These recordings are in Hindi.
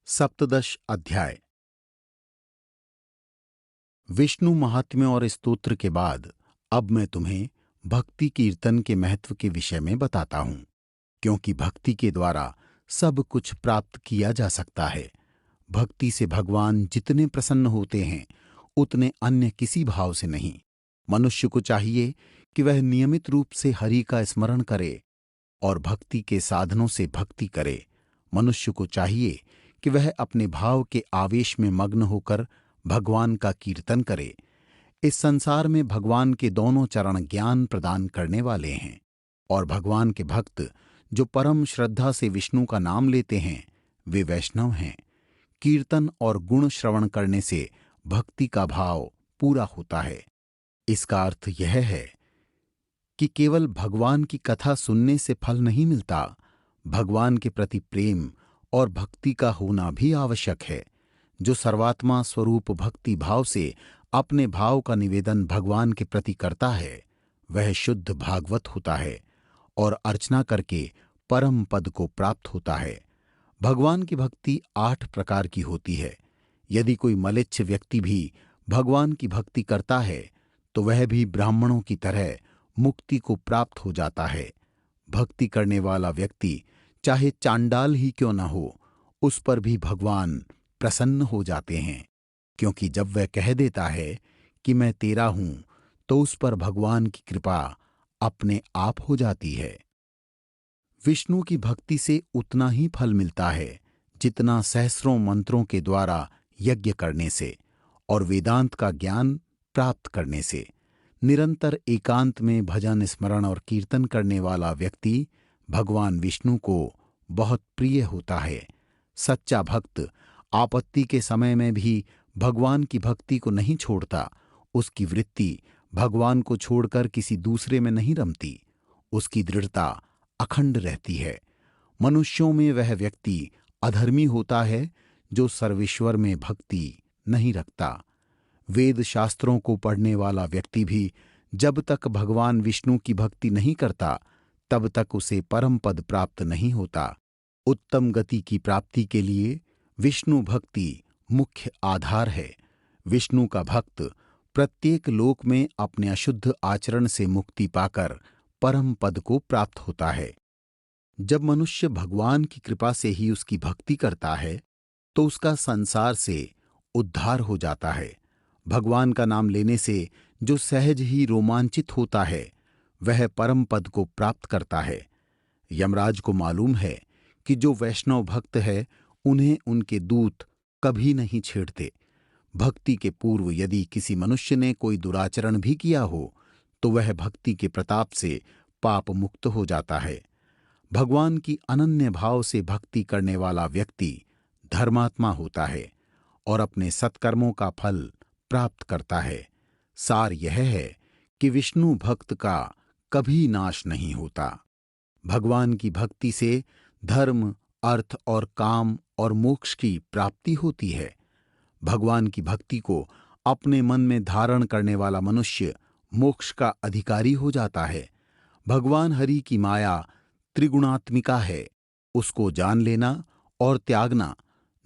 सप्तदश अध्याय। विष्णु महात्म्य और स्तोत्र के बाद अब मैं तुम्हें भक्ति कीर्तन के महत्व के विषय में बताता हूं, क्योंकि भक्ति के द्वारा सब कुछ प्राप्त किया जा सकता है। भक्ति से भगवान जितने प्रसन्न होते हैं उतने अन्य किसी भाव से नहीं। मनुष्य को चाहिए कि वह नियमित रूप से हरि का स्मरण करे और भक्ति के साधनों से भक्ति करे। मनुष्य को चाहिए कि वह अपने भाव के आवेश में मग्न होकर भगवान का कीर्तन करे। इस संसार में भगवान के दोनों चरण ज्ञान प्रदान करने वाले हैं, और भगवान के भक्त जो परम श्रद्धा से विष्णु का नाम लेते हैं वे वैष्णव हैं। कीर्तन और गुण श्रवण करने से भक्ति का भाव पूरा होता है। इसका अर्थ यह है कि केवल भगवान की कथा सुनने से फल नहीं मिलता, भगवान के प्रति प्रेम और भक्ति का होना भी आवश्यक है। जो सर्वात्मा स्वरूप भक्ति भाव से अपने भाव का निवेदन भगवान के प्रति करता है वह शुद्ध भागवत होता है और अर्चना करके परम पद को प्राप्त होता है। भगवान की भक्ति 8 प्रकार की होती है। यदि कोई मलेच्छ व्यक्ति भी भगवान की भक्ति करता है तो वह भी ब्राह्मणों की तरह मुक्ति को प्राप्त हो जाता है। भक्ति करने वाला व्यक्ति चाहे चांडाल ही क्यों न हो, उस पर भी भगवान प्रसन्न हो जाते हैं, क्योंकि जब वह कह देता है कि मैं तेरा हूं तो उस पर भगवान की कृपा अपने आप हो जाती है। विष्णु की भक्ति से उतना ही फल मिलता है जितना सहस्रों मंत्रों के द्वारा यज्ञ करने से और वेदांत का ज्ञान प्राप्त करने से। निरंतर एकांत में भजन स्मरण और कीर्तन करने वाला व्यक्ति भगवान विष्णु को बहुत प्रिय होता है। सच्चा भक्त आपत्ति के समय में भी भगवान की भक्ति को नहीं छोड़ता। उसकी वृत्ति भगवान को छोड़कर किसी दूसरे में नहीं रमती। उसकी दृढ़ता अखंड रहती है। मनुष्यों में वह व्यक्ति अधर्मी होता है जो सर्वेश्वर में भक्ति नहीं रखता। वेद शास्त्रों को पढ़ने वाला व्यक्ति भी जब तक भगवान विष्णु की भक्ति नहीं करता तब तक उसे परम पद प्राप्त नहीं होता। उत्तम गति की प्राप्ति के लिए विष्णु भक्ति मुख्य आधार है। विष्णु का भक्त प्रत्येक लोक में अपने अशुद्ध आचरण से मुक्ति पाकर परम पद को प्राप्त होता है। जब मनुष्य भगवान की कृपा से ही उसकी भक्ति करता है तो उसका संसार से उद्धार हो जाता है। भगवान का नाम लेने से जो सहज ही रोमांचित होता है वह परम पद को प्राप्त करता है। यमराज को मालूम है कि जो वैष्णव भक्त है उन्हें उनके दूत कभी नहीं छेड़ते। भक्ति के पूर्व यदि किसी मनुष्य ने कोई दुराचरण भी किया हो तो वह भक्ति के प्रताप से पाप मुक्त हो जाता है। भगवान की अनन्य भाव से भक्ति करने वाला व्यक्ति धर्मात्मा होता है और अपने सत्कर्मों का फल प्राप्त करता है। सार यह है कि विष्णु भक्त का कभी नाश नहीं होता। भगवान की भक्ति से धर्म, अर्थ और काम और मोक्ष की प्राप्ति होती है। भगवान की भक्ति को अपने मन में धारण करने वाला मनुष्य मोक्ष का अधिकारी हो जाता है। भगवान हरि की माया त्रिगुणात्मिका है। उसको जान लेना और त्यागना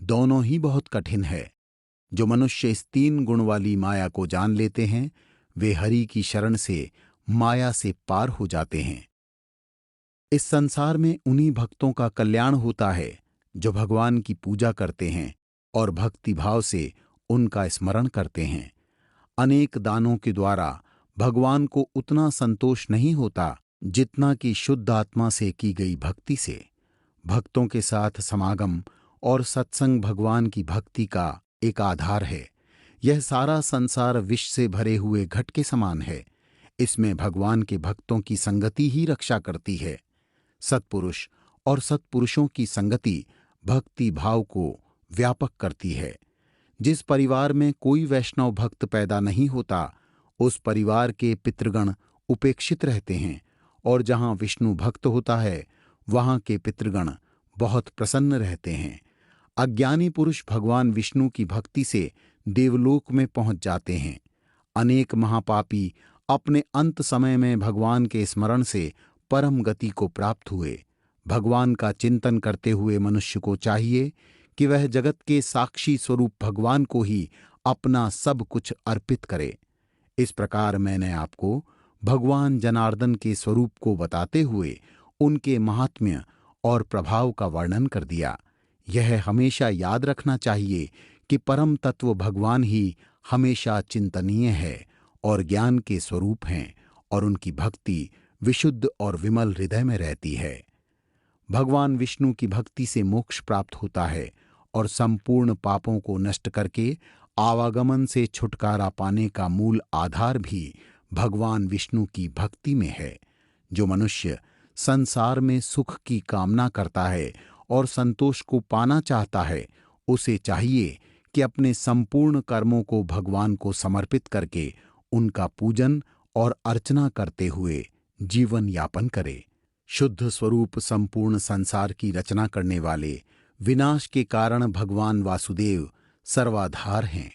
दोनों ही बहुत कठिन है। जो मनुष्य इस 3 गुण वाली माया को जान लेते हैं वे हरि की शरण से माया से पार हो जाते हैं। इस संसार में उन्हीं भक्तों का कल्याण होता है जो भगवान की पूजा करते हैं और भक्ति भाव से उनका स्मरण करते हैं। अनेक दानों के द्वारा भगवान को उतना संतोष नहीं होता जितना कि शुद्ध आत्मा से की गई भक्ति से। भक्तों के साथ समागम और सत्संग भगवान की भक्ति का एक आधार है। यह सारा संसार विष से भरे हुए घट के समान है। इसमें भगवान के भक्तों की संगति ही रक्षा करती है। सत्पुरुष और सत्पुरुषों की संगति भक्ति भाव को व्यापक करती है। जिस परिवार में कोई वैष्णव भक्त पैदा नहीं होता उस परिवार के पितृगण उपेक्षित रहते हैं, और जहां विष्णु भक्त होता है वहां के पितृगण बहुत प्रसन्न रहते हैं। अज्ञानी पुरुष भगवान विष्णु की भक्ति से देवलोक में पहुंच जाते हैं। अनेक महापापी अपने अंत समय में भगवान के स्मरण से परम गति को प्राप्त हुए। भगवान का चिंतन करते हुए मनुष्य को चाहिए कि वह जगत के साक्षी स्वरूप भगवान को ही अपना सब कुछ अर्पित करे। इस प्रकार मैंने आपको भगवान जनार्दन के स्वरूप को बताते हुए उनके महात्म्य और प्रभाव का वर्णन कर दिया। यह हमेशा याद रखना चाहिए कि परम तत्व भगवान ही हमेशा चिंतनीय है और ज्ञान के स्वरूप हैं और उनकी भक्ति विशुद्ध और विमल हृदय में रहती है। भगवान विष्णु की भक्ति से मोक्ष प्राप्त होता है और संपूर्ण पापों को नष्ट करके आवागमन से छुटकारा पाने का मूल आधार भी भगवान विष्णु की भक्ति में है। जो मनुष्य संसार में सुख की कामना करता है और संतोष को पाना चाहता है, उसे चाहिए कि अपने संपूर्ण कर्मों को भगवान को समर्पित करके उनका पूजन और अर्चना करते हुए जीवन यापन करे। शुद्ध स्वरूप संपूर्ण संसार की रचना करने वाले विनाश के कारण भगवान वासुदेव सर्वाधार हैं।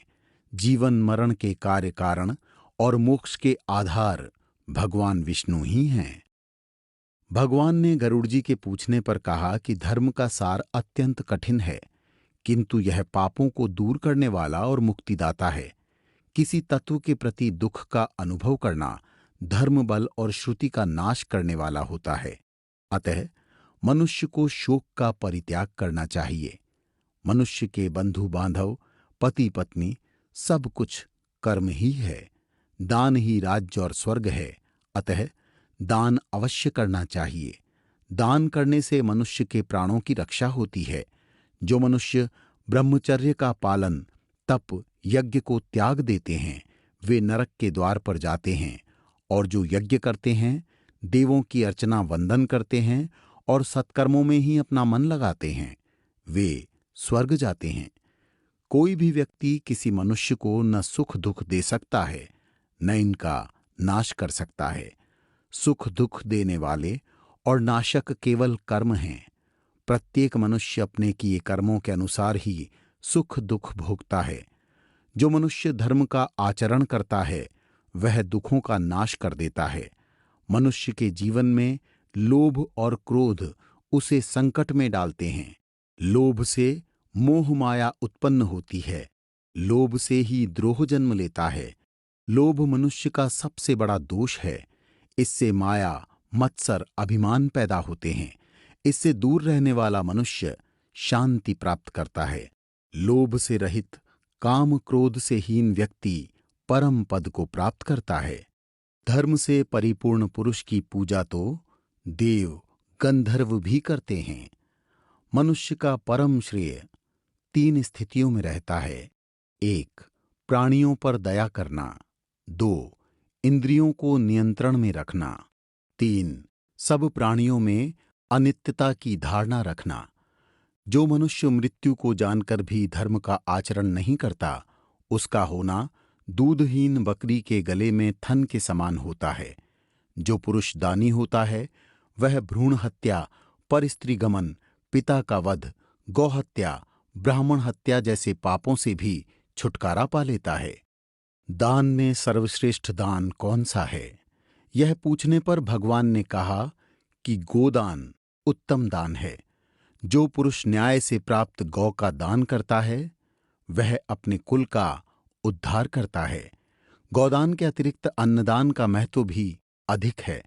जीवन मरण के कार्य कारण और मोक्ष के आधार भगवान विष्णु ही हैं। भगवान ने गरुड़ जी के पूछने पर कहा कि धर्म का सार अत्यंत कठिन है, किंतु यह पापों को दूर करने वाला और मुक्तिदाता है। किसी तत्व के प्रति दुख का अनुभव करना धर्म बल और श्रुति का नाश करने वाला होता है। अतः मनुष्य को शोक का परित्याग करना चाहिए। मनुष्य के बंधु बांधव, पति पत्नी, सब कुछ कर्म ही है। दान ही राज्य और स्वर्ग है। अतः दान अवश्य करना चाहिए। दान करने से मनुष्य के प्राणों की रक्षा होती है। जो मनुष्य ब्रह्मचर्य का पालन, तप, यज्ञ को त्याग देते हैं, वे नरक के द्वार पर जाते हैं, और जो यज्ञ करते हैं, देवों की अर्चना वंदन करते हैं और सत्कर्मों में ही अपना मन लगाते हैं, वे स्वर्ग जाते हैं। कोई भी व्यक्ति किसी मनुष्य को न सुख दुख दे सकता है, न इनका नाश कर सकता है। सुख दुख देने वाले और नाशक केवल कर्म हैं। प्रत्येक मनुष्य अपने किए कर्मों के अनुसार ही सुख दुख भोगता है। जो मनुष्य धर्म का आचरण करता है, वह दुखों का नाश कर देता है। मनुष्य के जीवन में लोभ और क्रोध उसे संकट में डालते हैं। लोभ से मोह माया उत्पन्न होती है। लोभ से ही द्रोह जन्म लेता है। लोभ मनुष्य का सबसे बड़ा दोष है। इससे माया, मत्सर, अभिमान पैदा होते हैं। इससे दूर रहने वाला मनुष्य शांति प्राप्त करता है। लोभ से रहित, काम क्रोध से हीन व्यक्ति परम पद को प्राप्त करता है। धर्म से परिपूर्ण पुरुष की पूजा तो देव, गंधर्व भी करते हैं। मनुष्य का परम श्रेय 3 स्थितियों में रहता है। 1. प्राणियों पर दया करना। 2. इंद्रियों को नियंत्रण में रखना। 3. सब प्राणियों में अनित्यता की धारणा रखना। जो मनुष्य मृत्यु को जानकर भी धर्म का आचरण नहीं करता, उसका होना दूधहीन बकरी के गले में थन के समान होता है। जो पुरुष दानी होता है, वह भ्रूण हत्या, परस्त्री गमन, पिता का वध, गौ हत्या, ब्राह्मण हत्या जैसे पापों से भी छुटकारा पा लेता है। दान में सर्वश्रेष्ठ दान कौन सा है? यह पूछने पर भगवान ने कहा कि गोदान उत्तम दान है। जो पुरुष न्याय से प्राप्त गौ का दान करता है, वह अपने कुल का उद्धार करता है। गौदान के अतिरिक्त अन्नदान का महत्व भी अधिक है।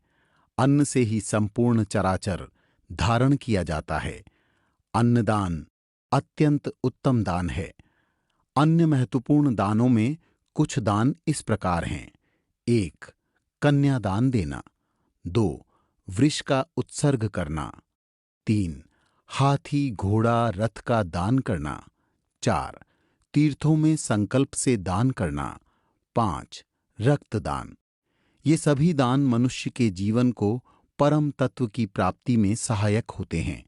अन्न से ही संपूर्ण चराचर धारण किया जाता है। अन्नदान अत्यंत उत्तम दान है। अन्य महत्वपूर्ण दानों में कुछ दान इस प्रकार हैं। 1. कन्यादान देना। 2. वृष का उत्सर्ग करना। 3. हाथी, घोड़ा, रथ का दान करना। 4. तीर्थों में संकल्प से दान करना। 5. रक्तदान। ये सभी दान मनुष्य के जीवन को परम तत्व की प्राप्ति में सहायक होते हैं।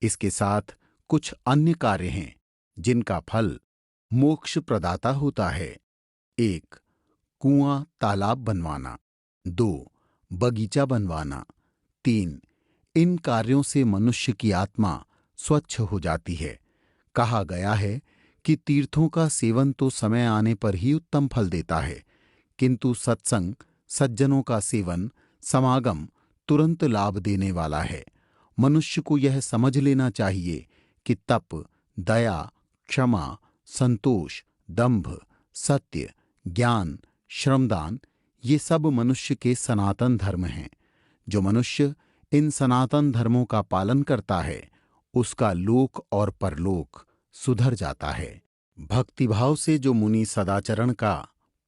इसके साथ कुछ अन्य कार्य हैं जिनका फल मोक्ष प्रदाता होता है। 1. कुआं तालाब बनवाना। 2. बगीचा बनवाना। 3. इन कार्यों से मनुष्य की आत्मा स्वच्छ हो जाती है। कहा गया है कि तीर्थों का सेवन तो समय आने पर ही उत्तम फल देता है, किंतु सत्संग, सज्जनों का सेवन, समागम तुरंत लाभ देने वाला है। मनुष्य को यह समझ लेना चाहिए कि तप, दया, क्षमा, संतोष, दंभ, सत्य, ज्ञान, श्रमदान, ये सब मनुष्य के सनातन धर्म हैं। जो मनुष्य इन सनातन धर्मों का पालन करता है उसका लोक और परलोक सुधर जाता है। भक्तिभाव से जो मुनि सदाचरण का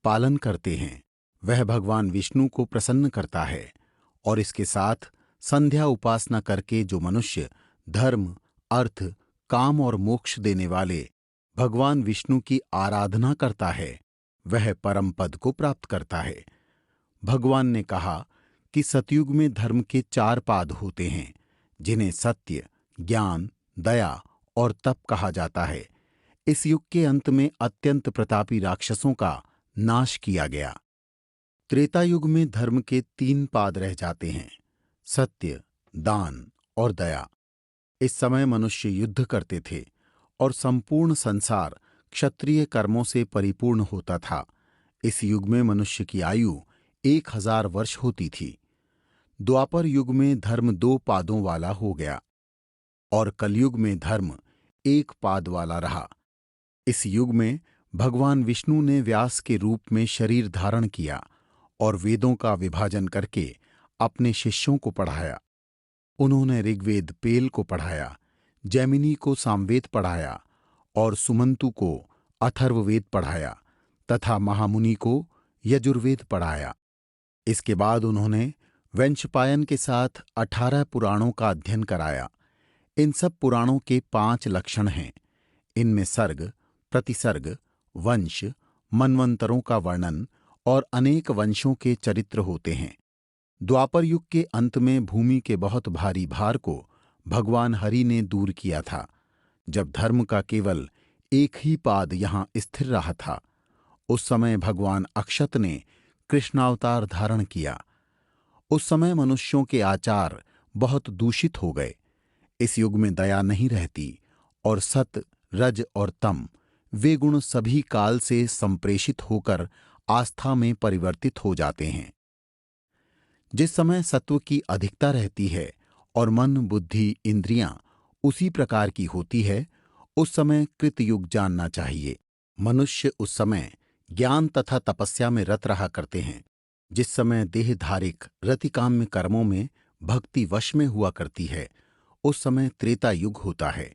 पालन करते हैं वह भगवान विष्णु को प्रसन्न करता है, और इसके साथ संध्या उपासना करके जो मनुष्य धर्म, अर्थ, काम और मोक्ष देने वाले भगवान विष्णु की आराधना करता है वह परम पद को प्राप्त करता है। भगवान ने कहा कि सतयुग में धर्म के 4 पाद होते हैं, जिन्हें सत्य, ज्ञान, दया और तप कहा जाता है। इस युग के अंत में अत्यंत प्रतापी राक्षसों का नाश किया गया। त्रेता युग में धर्म के 3 पाद रह जाते हैं, सत्य, दान और दया। इस समय मनुष्य युद्ध करते थे और संपूर्ण संसार क्षत्रिय कर्मों से परिपूर्ण होता था। इस युग में मनुष्य की आयु 1000 वर्ष होती थी। द्वापर युग में धर्म 2 पादों वाला हो गया और कलयुग में धर्म 1 पाद वाला रहा। इस युग में भगवान विष्णु ने व्यास के रूप में शरीर धारण किया और वेदों का विभाजन करके अपने शिष्यों को पढ़ाया। उन्होंने ऋग्वेद पेल को पढ़ाया, जैमिनी को सामवेद पढ़ाया और सुमंतु को अथर्ववेद पढ़ाया तथा महामुनि को यजुर्वेद पढ़ाया। इसके बाद उन्होंने वंशपायन के साथ 18 पुराणों का अध्ययन कराया। इन सब पुराणों के 5 लक्षण हैं। इनमें सर्ग, प्रतिसर्ग, वंश, मनवंतरों का वर्णन और अनेक वंशों के चरित्र होते हैं। द्वापर युग के अंत में भूमि के बहुत भारी भार को भगवान हरि ने दूर किया था। जब धर्म का केवल एक ही पाद यहां स्थिर रहा था, उस समय भगवान अक्षत ने कृष्णावतार धारण किया। उस समय मनुष्यों के आचार बहुत दूषित हो गए। इस युग में दया नहीं रहती और सत, रज और तम, वे गुण सभी काल से संप्रेषित होकर आस्था में परिवर्तित हो जाते हैं। जिस समय सत्व की अधिकता रहती है और मन, बुद्धि, इंद्रियां उसी प्रकार की होती है, उस समय कृतयुग जानना चाहिए। मनुष्य उस समय ज्ञान तथा तपस्या में रत रहा करते हैं। जिस समय देहधारिक रतिकाम्य कर्मों में भक्ति वश में हुआ करती है, उस समय त्रेता युग होता है।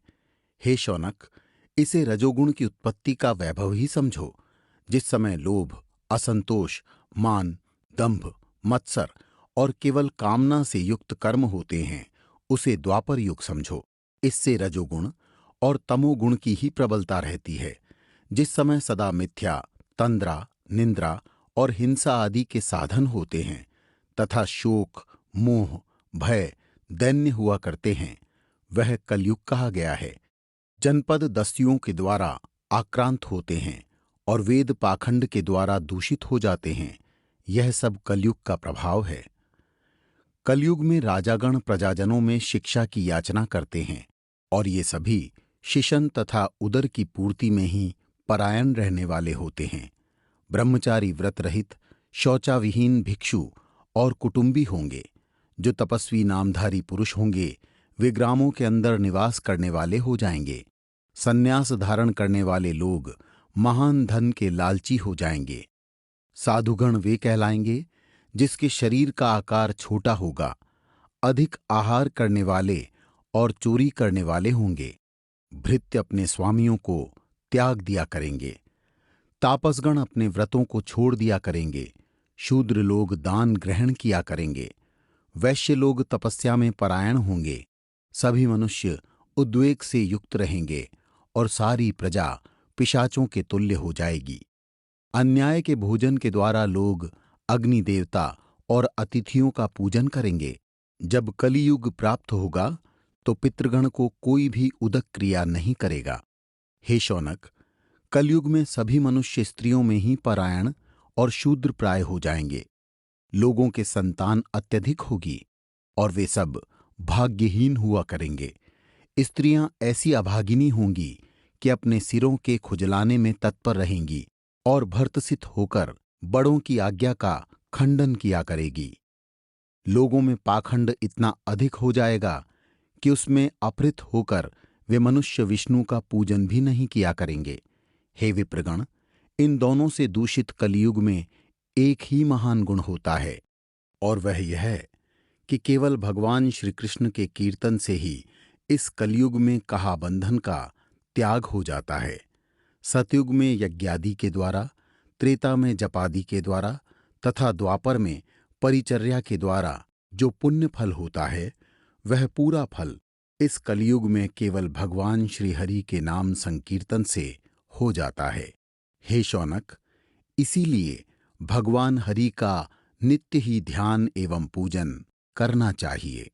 हे शौनक, इसे रजोगुण की उत्पत्ति का वैभव ही समझो। जिस समय लोभ, असंतोष, मान, दंभ, मत्सर और केवल कामना से युक्त कर्म होते हैं, उसे द्वापर युग समझो। इससे रजोगुण और तमोगुण की ही प्रबलता रहती है। जिस समय सदा मिथ्या, तंद्रा, निंद्रा और हिंसा आदि के साधन होते हैं तथा शोक, मोह, भय, दैन्य हुआ करते हैं, वह कलयुग कहा गया है। जनपद दस्युओं के द्वारा आक्रांत होते हैं और वेद पाखंड के द्वारा दूषित हो जाते हैं। यह सब कलयुग का प्रभाव है। कलयुग में राजागण प्रजाजनों में शिक्षा की याचना करते हैं और ये सभी शिशन तथा उदर की पूर्ति में ही परायण रहने वाले होते हैं। ब्रह्मचारी, व्रत रहित, शौचाविहीन भिक्षु और कुटुंबी होंगे। जो तपस्वी नामधारी पुरुष होंगे वे ग्रामों के अंदर निवास करने वाले हो जाएंगे। संन्यास धारण करने वाले लोग महान धन के लालची हो जाएंगे। साधुगण वे कहलाएंगे जिसके शरीर का आकार छोटा होगा। अधिक आहार करने वाले और चोरी करने वाले होंगे। भृत्य अपने स्वामियों को त्याग दिया करेंगे। तापसगण अपने व्रतों को छोड़ दिया करेंगे। शूद्र लोग दान ग्रहण किया करेंगे। वैश्य लोग तपस्या में परायण होंगे। सभी मनुष्य उद्वेग से युक्त रहेंगे और सारी प्रजा पिशाचों के तुल्य हो जाएगी। अन्याय के भोजन के द्वारा लोग अग्नि देवता और अतिथियों का पूजन करेंगे। जब कलियुग प्राप्त होगा तो पितृगण को कोई भी उदक क्रिया नहीं करेगा। हे शौनक, कलयुग में सभी मनुष्य स्त्रियों में ही परायण और शूद्र प्राय हो जाएंगे। लोगों के संतान अत्यधिक होगी और वे सब भाग्यहीन हुआ करेंगे। स्त्रियां ऐसी अभागिनी होंगी कि अपने सिरों के खुजलाने में तत्पर रहेंगी और भर्तसित होकर बड़ों की आज्ञा का खंडन किया करेगी। लोगों में पाखंड इतना अधिक हो जाएगा कि उसमें अपहृत होकर वे मनुष्य विष्णु का पूजन भी नहीं किया करेंगे। हे विप्रगण, इन दोनों से दूषित कलयुग में एक ही महान गुण होता है, और वह यह है कि केवल भगवान श्री कृष्ण के कीर्तन से ही इस कलयुग में कहा बंधन का त्याग हो जाता है। सतयुग में यज्ञादि के द्वारा, त्रेता में जपादि के द्वारा तथा द्वापर में परिचर्या के द्वारा जो पुण्य फल होता है, वह पूरा फल इस कलयुग में केवल भगवान श्री हरि के नाम संकीर्तन से हो जाता है। हे शौनक, इसीलिए भगवान हरि का नित्य ही ध्यान एवं पूजन करना चाहिए।